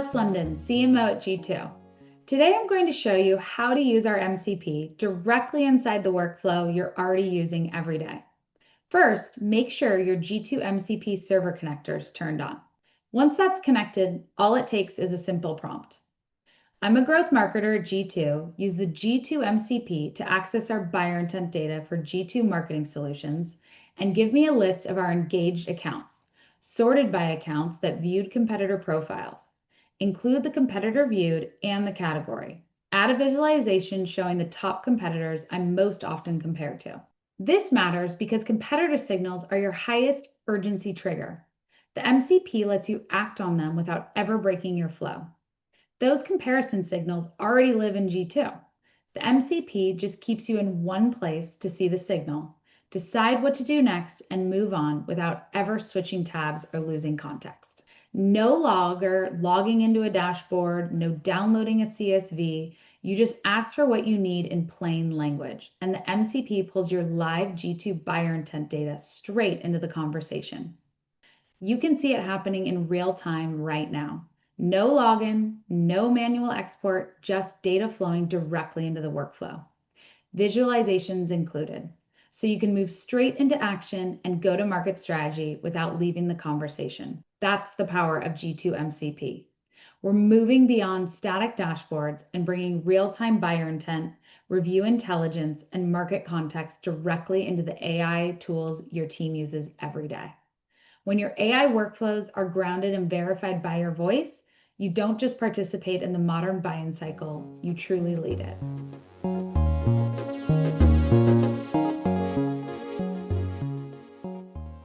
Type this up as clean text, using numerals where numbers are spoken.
Alex London, CMO at G2. Today I'm going to show you how to use our MCP directly inside the workflow you're already using every day. First, make sure your G2 MCP server connector is turned on. Once that's connected, all it takes is a simple prompt. I'm a growth marketer at G2. Use the G2 MCP to access our buyer intent data for G2 marketing solutions and give me a list of our engaged accounts, sorted by accounts that viewed competitor profiles. Include the competitor viewed and the category. Add a visualization showing the top competitors I'm most often compared to. This matters because competitor signals are your highest urgency trigger. The MCP lets you act on them without ever breaking your flow. Those comparison signals already live in G2. The MCP just keeps you in one place to see the signal, decide what to do next, and move on without ever switching tabs or losing context. No logger logging into a dashboard, no downloading a CSV. You just ask for what you need in plain language, and the MCP pulls your live G2 buyer intent data straight into the conversation. You can see it happening in real time right now. No login, no manual export, just data flowing directly into the workflow. Visualizations included, so you can move straight into action and go-to-market strategy without leaving the conversation. That's the power of G2 MCP. We're moving beyond static dashboards and bringing real-time buyer intent, review intelligence, and market context directly into the AI tools your team uses every day. When your AI workflows are grounded and verified by your voice, you don't just participate in the modern buy-in cycle, you truly lead it.